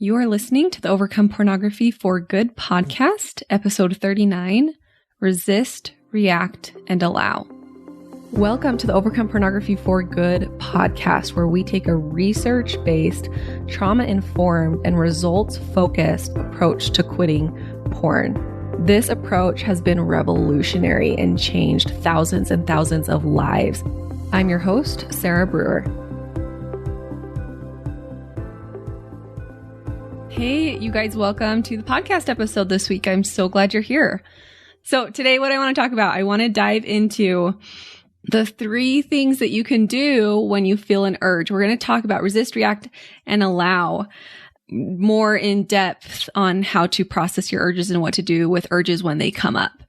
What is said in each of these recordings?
You are listening to the Overcome Pornography for Good podcast, episode 39, Resist, React, and Allow. Welcome to the Overcome Pornography for Good podcast, where we take a research-based, trauma-informed, and results-focused approach to quitting porn. This approach has been revolutionary and changed thousands and thousands of lives. I'm your host, Sarah Brewer. Hey, you guys, welcome to the podcast episode this week. I'm so glad you're here. So today, what I want to talk about, I want to dive into the 3 things that you can do when you feel an urge. We're going to talk about resist, react, and allow more in depth on how to process your urges and what to do with urges when they come up.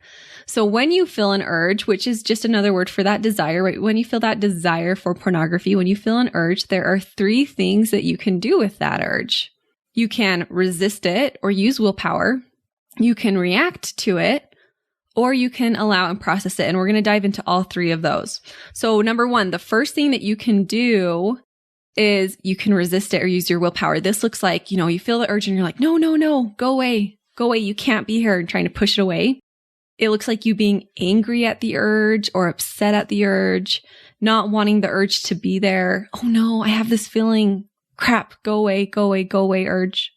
So when you feel an urge, which is just another word for that desire, right? When you feel that desire for pornography, when you feel an urge, there are 3 things that you can do with that urge. You can resist it or use willpower. You can react to it, or you can allow and process it. And we're going to dive into all 3 of those. So number 1, the first thing that you can do is you can resist it or use your willpower. This looks like, you feel the urge and you're like, no, go away. You can't be here, and trying to push it away. It looks like you being angry at the urge or upset at the urge, not wanting the urge to be there. Oh no, I have this feeling. Crap, go away, urge.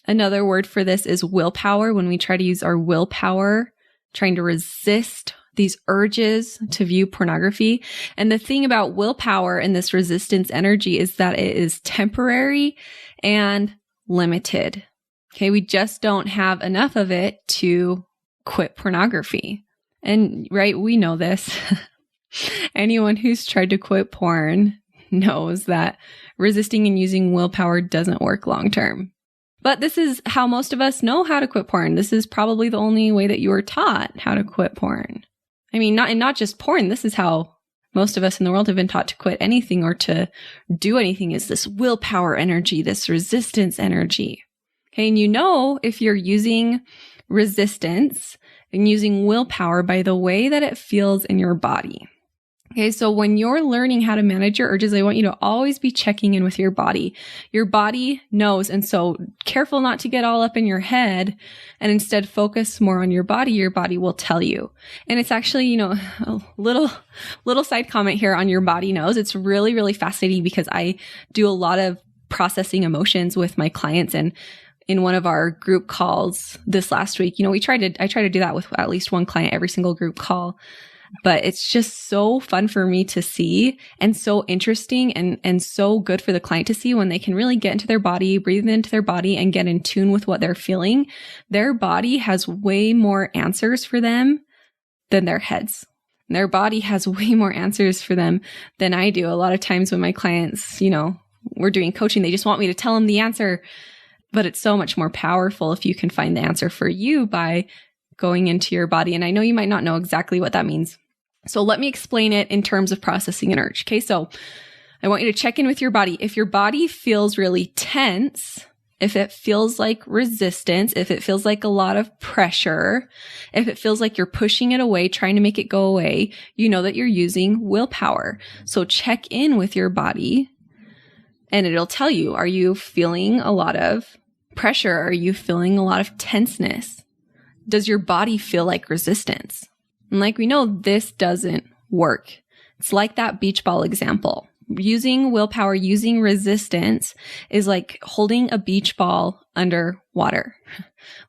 Another word for this is willpower. When we try to use our willpower, trying to resist these urges to view pornography. And the thing about willpower and this resistance energy is that it is temporary and limited. Okay, we just don't have enough of it to quit pornography. And right, we know this. Anyone who's tried to quit porn knows that resisting and using willpower doesn't work long term. But this is how most of us know how to quit porn. This is probably the only way that you were taught how to quit porn. I mean, not just porn. This is how most of us in the world have been taught to quit anything or to do anything, is this willpower energy, this resistance energy. Okay, and if you're using resistance and using willpower by the way that it feels in your body. Okay, so when you're learning how to manage your urges, I want you to always be checking in with your body. Your body knows, and so careful not to get all up in your head and instead focus more on your body. Your body will tell you. And it's actually, a little side comment here on your body knows. It's really, really fascinating because I do a lot of processing emotions with my clients, and in one of our group calls this last week, I try to do that with at least one client every single group call. But it's just so fun for me to see, and so interesting and so good for the client to see when they can really get into their body, breathe into their body, and get in tune with what they're feeling. Their body has way more answers for them than their heads. And their body has way more answers for them than I do. A lot of times when my clients, we're doing coaching, they just want me to tell them the answer. But it's so much more powerful if you can find the answer for you by going into your body. And I know you might not know exactly what that means. So let me explain it in terms of processing an urge. Okay, so I want you to check in with your body. If your body feels really tense, if it feels like resistance, if it feels like a lot of pressure, if it feels like you're pushing it away, trying to make it go away, you know that you're using willpower. So check in with your body and it'll tell you, are you feeling a lot of pressure? Are you feeling a lot of tenseness? Does your body feel like resistance? And like we know, this doesn't work. It's like that beach ball example. Using willpower, using resistance is like holding a beach ball under water.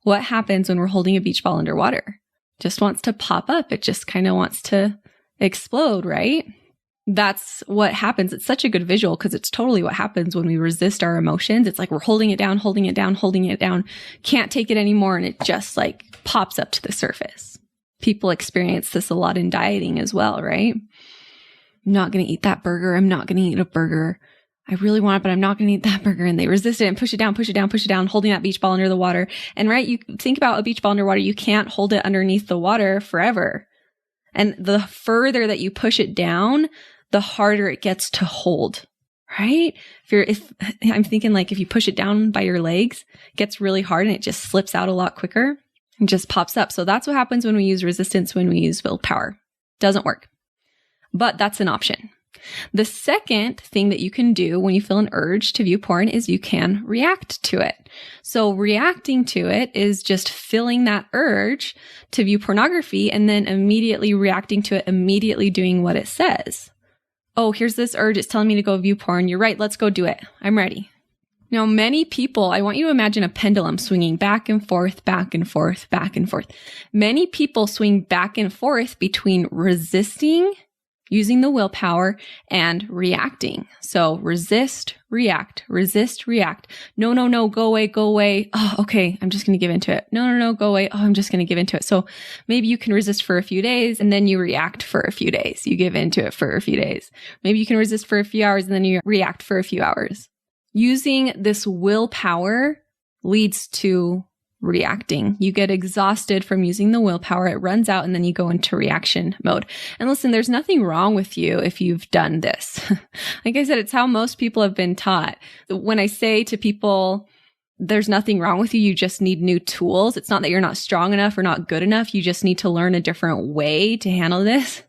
What happens when we're holding a beach ball underwater? Just wants to pop up. It just kind of wants to explode, right? That's what happens. It's such a good visual because it's totally what happens when we resist our emotions. It's like we're holding it down, can't take it anymore, and it just like pops up to the surface. People experience this a lot in dieting as well, right? I'm not going to eat that burger. I'm not going to eat a burger. I really want it, but I'm not going to eat that burger. And they resist it and push it down, holding that beach ball under the water. And right, you think about a beach ball underwater, you can't hold it underneath the water forever. And the further that you push it down, the harder it gets to hold, right? If I'm thinking like if you push it down by your legs, it gets really hard and it just slips out a lot quicker and just pops up. So that's what happens when we use resistance, when we use willpower. Doesn't work. But that's an option. The second thing that you can do when you feel an urge to view porn is you can react to it. So reacting to it is just feeling that urge to view pornography and then immediately reacting to it, immediately doing what it says. Oh, here's this urge. It's telling me to go view porn. You're right. Let's go do it. I'm ready. Now, many people, I want you to imagine a pendulum swinging back and forth, back and forth, back and forth. Many people swing back and forth between resisting, using the willpower, and reacting. So resist, react, resist, react. No, no, no, go away, go away. Oh, okay, I'm just going to give into it. No, no, no, go away. Oh, I'm just going to give into it. So maybe you can resist for a few days and then you react for a few days. You give into it for a few days. Maybe you can resist for a few hours and then you react for a few hours. Using this willpower leads to reacting. You get exhausted from using the willpower. It runs out and then you go into reaction mode. And listen, there's nothing wrong with you if you've done this. Like I said, it's how most people have been taught. When I say to people, there's nothing wrong with you, you just need new tools. It's not that you're not strong enough or not good enough. You just need to learn a different way to handle this.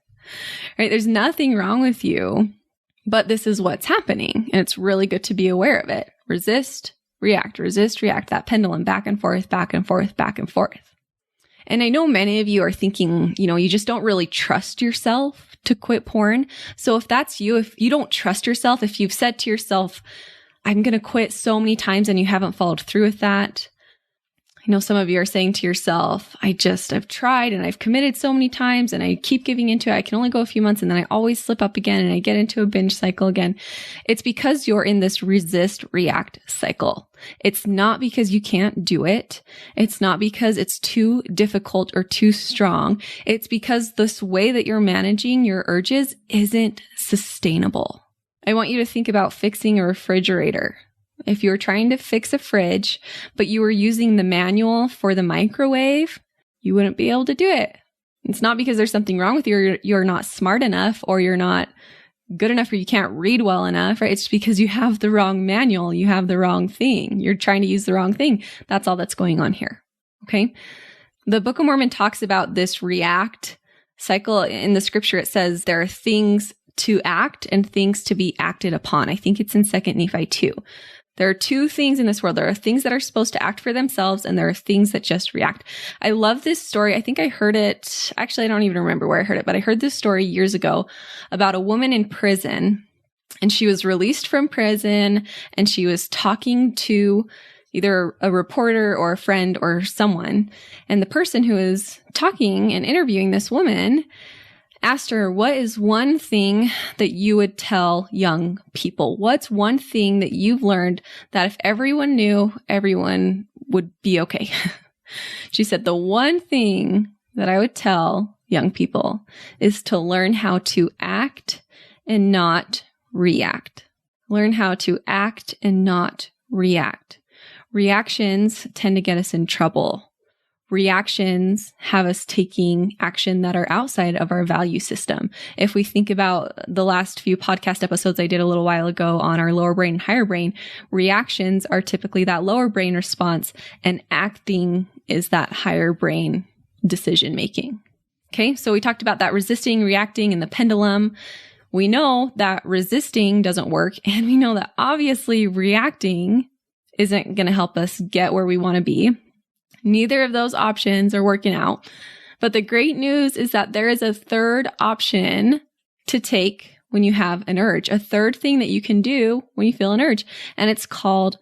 Right? There's nothing wrong with you, but this is what's happening. And it's really good to be aware of it. Resist, react, that pendulum back and forth, back and forth, back and forth. And I know many of you are thinking, you just don't really trust yourself to quit porn. So if that's you, if you don't trust yourself, if you've said to yourself, I'm going to quit so many times and you haven't followed through with that, I know some of you are saying to yourself, I've tried and I've committed so many times and I keep giving into it. I can only go a few months and then I always slip up again and I get into a binge cycle again. It's because you're in this resist, react cycle. It's not because you can't do it. It's not because it's too difficult or too strong. It's because this way that you're managing your urges isn't sustainable. I want you to think about fixing a refrigerator. If you were trying to fix a fridge, but you were using the manual for the microwave, you wouldn't be able to do it. It's not because there's something wrong with you or you're not smart enough or you're not good enough or you can't read well enough, right? It's because you have the wrong manual. You have the wrong thing. You're trying to use the wrong thing. That's all that's going on here. Okay. The Book of Mormon talks about this react cycle. In the scripture, it says there are things to act and things to be acted upon. I think it's in 2 Nephi 2. There are two things in this world. There are things that are supposed to act for themselves, and there are things that just react. I love this story. I think I heard it. Actually, I don't even remember where I heard it, but I heard this story years ago about a woman in prison, and she was released from prison, and she was talking to either a reporter or a friend or someone. And the person who was talking and interviewing this woman asked her, what is one thing that you would tell young people? What's one thing that you've learned that if everyone knew, everyone would be okay? She said, the one thing that I would tell young people is to learn how to act and not react. Learn how to act and not react. Reactions tend to get us in trouble. Reactions have us taking action that are outside of our value system. If we think about the last few podcast episodes I did a little while ago on our lower brain and higher brain, reactions are typically that lower brain response and acting is that higher brain decision making. Okay, so we talked about that resisting, reacting, and the pendulum. We know that resisting doesn't work, and we know that obviously reacting isn't going to help us get where we want to be. Neither of those options are working out. But the great news is that there is a third option to take when you have an urge, a third thing that you can do when you feel an urge, and it's called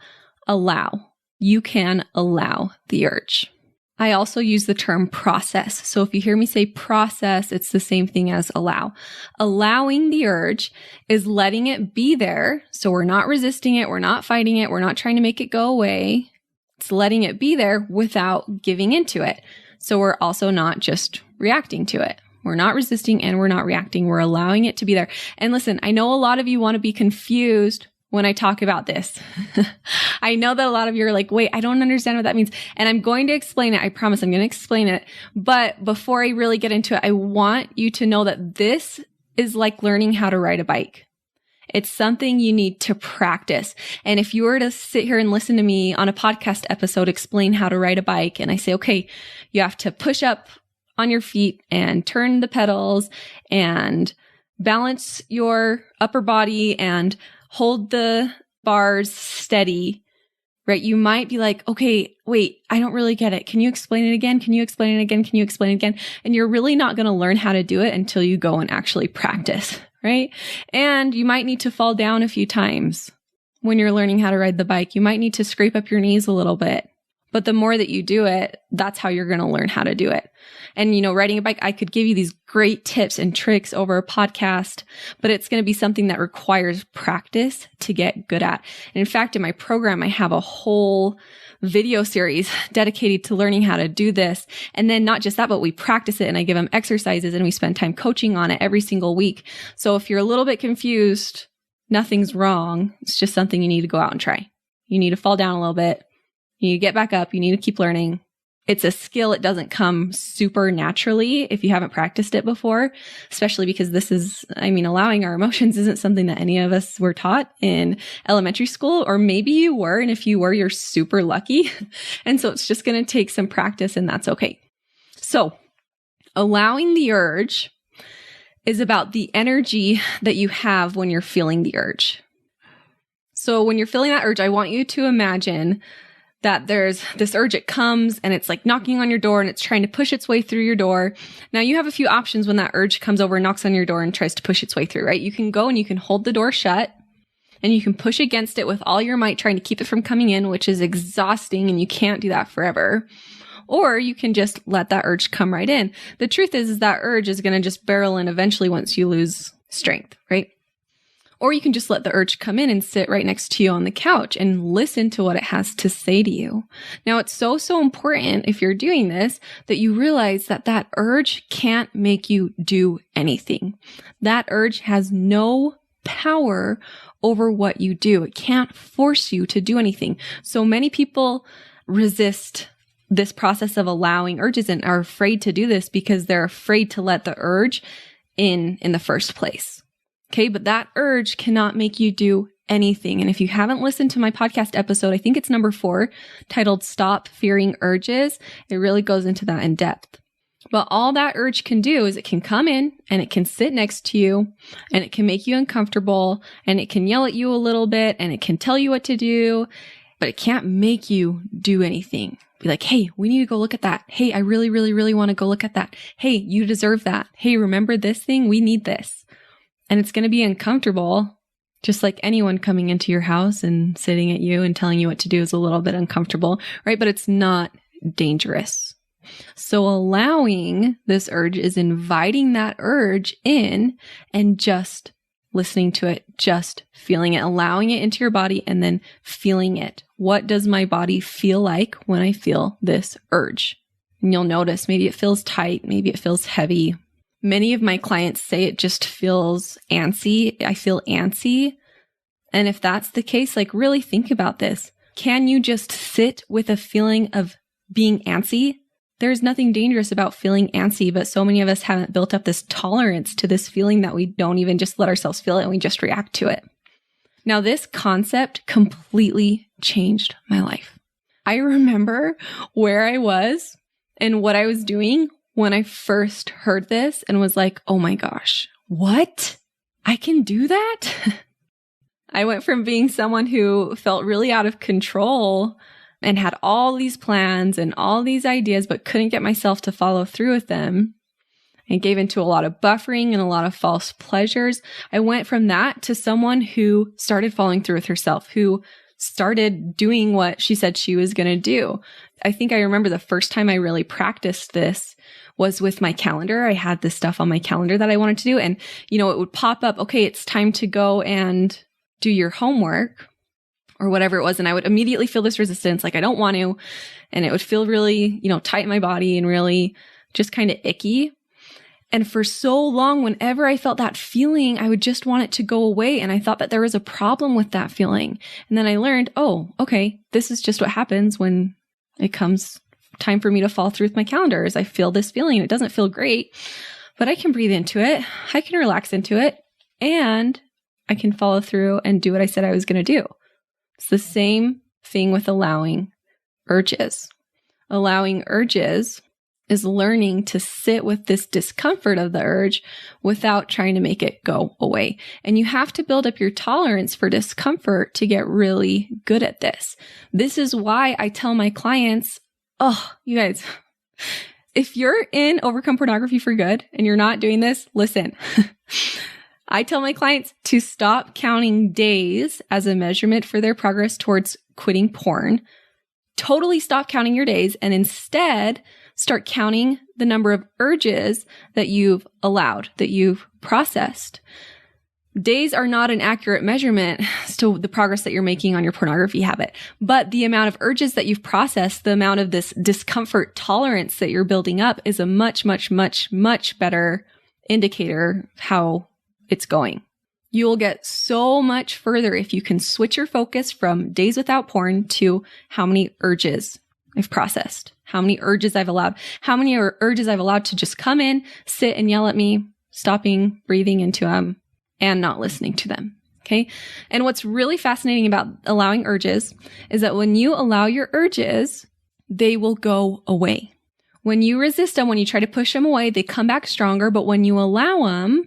allow. You can allow the urge. I also use the term process. So if you hear me say process, it's the same thing as allow. Allowing the urge is letting it be there. So we're not resisting it. We're not fighting it. We're not trying to make it go away. It's letting it be there without giving into it. So we're also not just reacting to it. We're not resisting and we're not reacting. We're allowing it to be there. And listen, I know a lot of you want to be confused when I talk about this. I know that a lot of you are like, wait, I don't understand what that means. And I'm going to explain it. I promise I'm going to explain it. But before I really get into it, I want you to know that this is like learning how to ride a bike. It's something you need to practice. And if you were to sit here and listen to me on a podcast episode, explain how to ride a bike, and I say, okay, you have to push up on your feet and turn the pedals and balance your upper body and hold the bars steady, right? You might be like, okay, wait, I don't really get it. Can you explain it again? Can you explain it again? Can you explain it again? And you're really not going to learn how to do it until you go and actually practice, right? And you might need to fall down a few times when you're learning how to ride the bike. You might need to scrape up your knees a little bit. But the more that you do it, that's how you're going to learn how to do it. And, riding a bike, I could give you these great tips and tricks over a podcast, but it's going to be something that requires practice to get good at. And in fact, in my program, I have a whole video series dedicated to learning how to do this. And then not just that, but we practice it and I give them exercises and we spend time coaching on it every single week. So if you're a little bit confused, nothing's wrong. It's just something you need to go out and try. You need to fall down a little bit. You need to get back up. You need to keep learning. It's a skill. It doesn't come super naturally if you haven't practiced it before, especially because allowing our emotions isn't something that any of us were taught in elementary school, or maybe you were. And if you were, you're super lucky. And so it's just going to take some practice and that's okay. So allowing the urge is about the energy that you have when you're feeling the urge. So when you're feeling that urge, I want you to imagine that there's this urge, it comes and it's like knocking on your door and it's trying to push its way through your door. Now you have a few options when that urge comes over and knocks on your door and tries to push its way through, right? You can go and you can hold the door shut and you can push against it with all your might, trying to keep it from coming in, which is exhausting and you can't do that forever. Or you can just let that urge come right in. The truth is that urge is going to just barrel in eventually once you lose strength, right? Or you can just let the urge come in and sit right next to you on the couch and listen to what it has to say to you. Now, it's so important if you're doing this that you realize that that urge can't make you do anything. That urge has no power over what you do. It can't force you to do anything. So many people resist this process of allowing urges and are afraid to do this because they're afraid to let the urge in the first place. Okay, but that urge cannot make you do anything. And if you haven't listened to my podcast episode, I think it's number 4, titled Stop Fearing Urges, it really goes into that in depth. But all that urge can do is it can come in and it can sit next to you and it can make you uncomfortable and it can yell at you a little bit and it can tell you what to do, but it can't make you do anything. Be like, hey, we need to go look at that. Hey, I really, really, really want to go look at that. Hey, you deserve that. Hey, remember this thing? We need this. And it's going to be uncomfortable, just like anyone coming into your house and sitting at you and telling you what to do is a little bit uncomfortable, right? But it's not dangerous. So allowing this urge is inviting that urge in and just listening to it, just feeling it, allowing it into your body and then feeling it. What does my body feel like when I feel this urge? And you'll notice maybe it feels tight, maybe it feels heavy. Many of my clients say it just feels antsy. I feel antsy. And if that's the case, like really think about this. Can you just sit with a feeling of being antsy? There's nothing dangerous about feeling antsy, but so many of us haven't built up this tolerance to this feeling that we don't even just let ourselves feel it and we just react to it. Now, this concept completely changed my life. I remember where I was and what I was doing when I first heard this and was like, oh my gosh, what? I can do that? I went from being someone who felt really out of control and had all these plans and all these ideas, but couldn't get myself to follow through with them and gave into a lot of buffering and a lot of false pleasures. I went from that to someone who started following through with herself, who started doing what she said she was going to do. I think I remember the first time I really practiced this was with my calendar. I had this stuff on my calendar that I wanted to do. And, it would pop up, okay, it's time to go and do your homework or whatever it was. And I would immediately feel this resistance, like I don't want to. And it would feel really, tight in my body and really just kind of icky. And for so long, whenever I felt that feeling, I would just want it to go away. And I thought that there was a problem with that feeling. And then I learned, oh, okay, this is just what happens when it comes time for me to follow through with my calendar. Is I feel this feeling. It doesn't feel great, but I can breathe into it. I can relax into it and I can follow through and do what I said I was going to do. It's the same thing with allowing urges. Allowing urges is learning to sit with this discomfort of the urge without trying to make it go away. And you have to build up your tolerance for discomfort to get really good at this. This is why I tell my clients, oh, you guys, if you're in Overcome Pornography for Good and you're not doing this, listen. I tell my clients to stop counting days as a measurement for their progress towards quitting porn. Totally stop counting your days and instead start counting the number of urges that you've allowed, that you've processed. Days are not an accurate measurement as to the progress that you're making on your pornography habit, but the amount of urges that you've processed, the amount of this discomfort tolerance that you're building up is a much, much, much, much better indicator of how it's going. You will get so much further if you can switch your focus from days without porn to how many urges I've processed, how many urges I've allowed, how many urges I've allowed to just come in, sit and yell at me, stopping breathing into them and not listening to them. Okay. And what's really fascinating about allowing urges is that when you allow your urges, they will go away. When you resist them, when you try to push them away, they come back stronger. But when you allow them,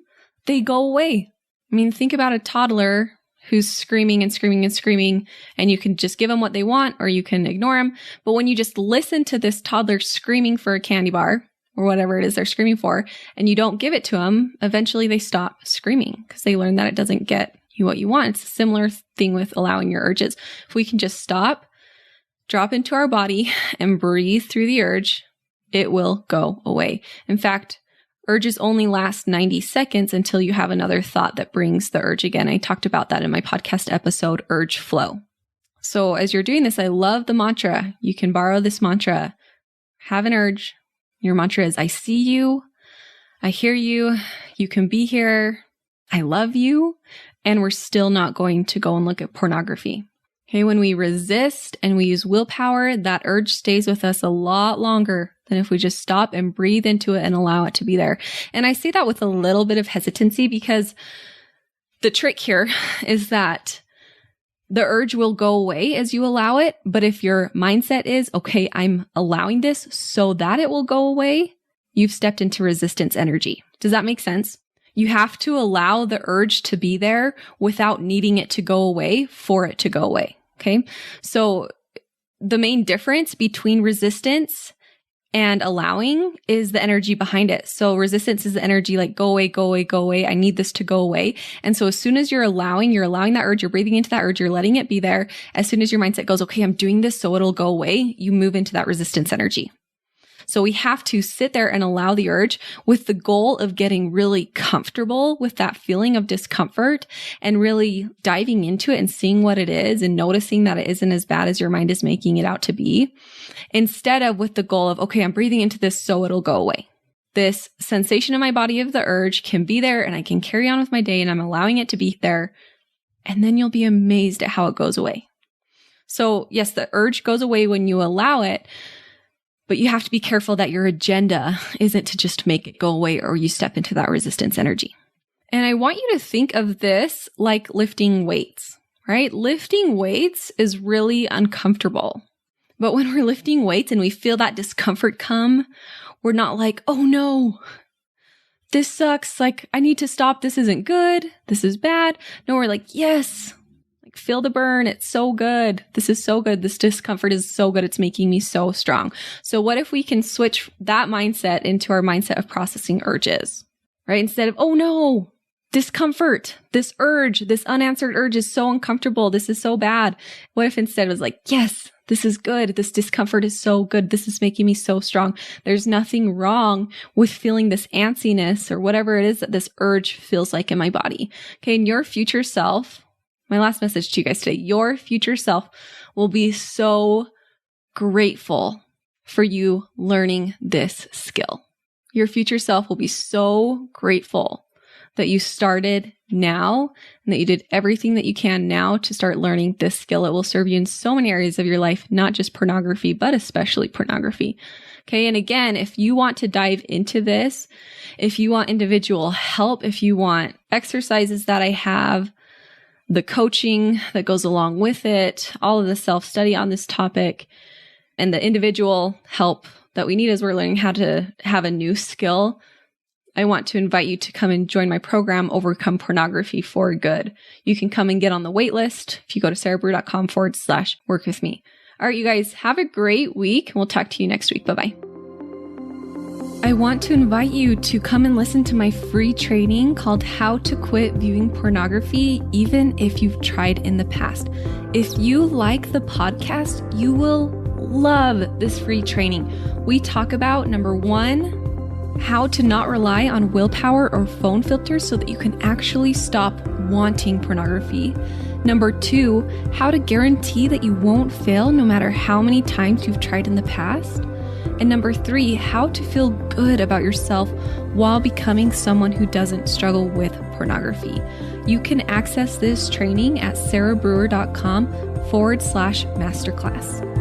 they go away. I mean, think about a toddler who's screaming and screaming and screaming, and you can just give them what they want or you can ignore them. But when you just listen to this toddler screaming for a candy bar or whatever it is they're screaming for, and you don't give it to them, eventually they stop screaming because they learn that it doesn't get you what you want. It's a similar thing with allowing your urges. If we can just stop, drop into our body, and breathe through the urge, it will go away. In fact, urges only last 90 seconds until you have another thought that brings the urge again. I talked about that in my podcast episode, Urge Flow. So as you're doing this, I love the mantra. You can borrow this mantra. Have an urge. Your mantra is, I see you. I hear you. You can be here. I love you. And we're still not going to go and look at pornography. Okay, when we resist and we use willpower, that urge stays with us a lot longer than if we just stop and breathe into it and allow it to be there. And I say that with a little bit of hesitancy because the trick here is that the urge will go away as you allow it. But if your mindset is, okay, I'm allowing this so that it will go away, you've stepped into resistance energy. Does that make sense? You have to allow the urge to be there without needing it to go away for it to go away. Okay. So the main difference between resistance and allowing is the energy behind it. So resistance is the energy like, go away, go away, go away. I need this to go away. And so as soon as you're allowing that urge, you're breathing into that urge, you're letting it be there. As soon as your mindset goes, okay, I'm doing this so it'll go away, you move into that resistance energy. So we have to sit there and allow the urge with the goal of getting really comfortable with that feeling of discomfort and really diving into it and seeing what it is and noticing that it isn't as bad as your mind is making it out to be, instead of with the goal of, okay, I'm breathing into this so it'll go away. This sensation in my body of the urge can be there and I can carry on with my day and I'm allowing it to be there. And then you'll be amazed at how it goes away. So yes, the urge goes away when you allow it. But you have to be careful that your agenda isn't to just make it go away or you step into that resistance energy. And I want you to think of this like lifting weights, right? Lifting weights is really uncomfortable. But when we're lifting weights and we feel that discomfort come, we're not like, oh no, this sucks. Like, I need to stop. This isn't good. This is bad. No, we're like, yes. Feel the burn. It's so good. This is so good. This discomfort is so good. It's making me so strong. So what if we can switch that mindset into our mindset of processing urges, right? Instead of, oh no, discomfort, this urge, this unanswered urge is so uncomfortable. This is so bad. What if instead it was like, yes, this is good. This discomfort is so good. This is making me so strong. There's nothing wrong with feeling this antsiness or whatever it is that this urge feels like in my body. Okay. And your future self, my last message to you guys today, your future self will be so grateful for you learning this skill. Your future self will be so grateful that you started now and that you did everything that you can now to start learning this skill. It will serve you in so many areas of your life, not just pornography, but especially pornography. Okay. And again, if you want to dive into this, if you want individual help, if you want exercises that I have, the coaching that goes along with it, all of the self-study on this topic, and the individual help that we need as we're learning how to have a new skill, I want to invite you to come and join my program, Overcome Pornography for Good. You can come and get on the wait list if you go to sarahbrewer.com/work with me. All right, you guys, have a great week. We'll talk to you next week. Bye-bye. I want to invite you to come and listen to my free training called How to Quit Viewing Pornography, even if you've tried in the past. If you like the podcast, you will love this free training. We talk about, number one, how to not rely on willpower or phone filters so that you can actually stop wanting pornography. Number two, how to guarantee that you won't fail no matter how many times you've tried in the past. And number three, how to feel good about yourself while becoming someone who doesn't struggle with pornography. You can access this training at sarahbrewer.com/masterclass.